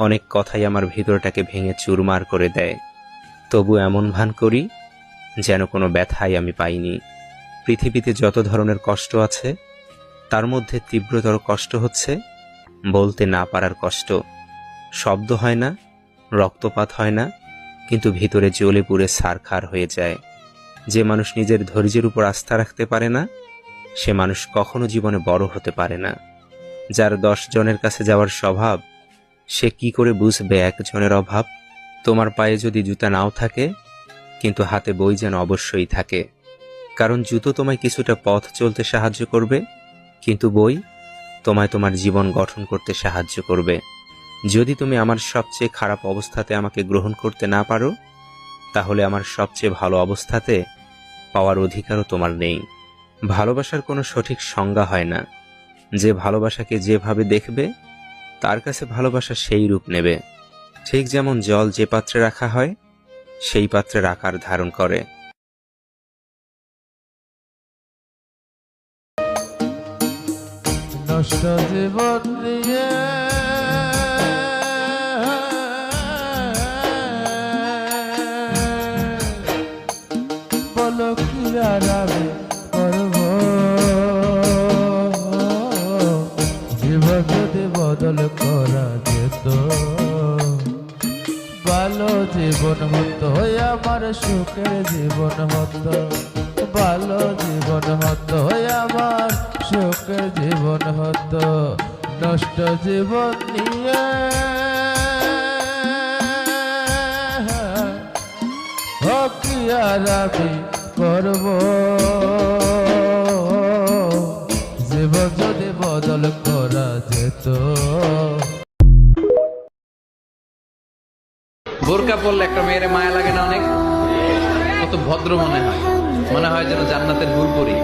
অনেক কথাই আমার ভিতরটাকে ভেঙে চুরমার করে দেয়। তবু এমন ভান করি যেন কোনো ব্যথাই আমি পাইনি। পৃথিবীতে যত ধরনের কষ্ট আছে তার মধ্যে তীব্রতর কষ্ট হচ্ছে বলতে না পারার কষ্ট। শব্দ হয় না, রক্তপাত হয় না, কিন্তু ভিতরে জ্বলে পুড়ে ছারখার হয়ে যায়। যে মানুষ নিজের ধৈর্যের উপর আস্থা রাখতে পারে না সে মানুষ কখনো জীবনে বড় হতে পারে না। যার 10 জনের কাছে যাওয়ার স্বভাব সে কি করে বুঝবে একজনের অভাব? তোমার পায়ে যদি জুতা নাও থাকে কিন্তু হাতে বই যেন অবশ্যই থাকে, কারণ জুতো তোমায় কিছুটা পথ চলতে সাহায্য করবে, কিন্তু বই তোমায় তোমার জীবন গঠন করতে সাহায্য করবে। যদি তুমি আমার সবচেয়ে খারাপ অবস্থাতে আমাকে গ্রহণ করতে না পারো তাহলে আমার সবচেয়ে ভালো অবস্থাতে পাওয়ার অধিকারও তোমার নেই। ভালোবাসার কোনো সঠিক সংজ্ঞা হয় না। যে ভালোবাসাকে যেভাবে দেখবে তার কাছে ভালোবাসা সেই রূপ নেবে। ঠিক যেমন জল যে পাত্রে রাখা হয় সেই পাত্রের আকার ধারণ করে। নষ্ট জীবন নিয়ে বলো কি আর আমি করব, জীবন যদি বদল করা যেত ভালো জীবন হতো, আমার সুখের জীবন হতো, ভালো জীবন হতো, আমার সুখের জীবন হতো। নষ্ট জীবন নিয়ে কি আর আমি করব, জীবন যদি বদল করা যেত। বোরকা পরলে একটা মেয়ের মায়া লাগে না অনেক? কত ভদ্র মনে হয়, মনে হয় যেন জান্নাতের হুর পরি।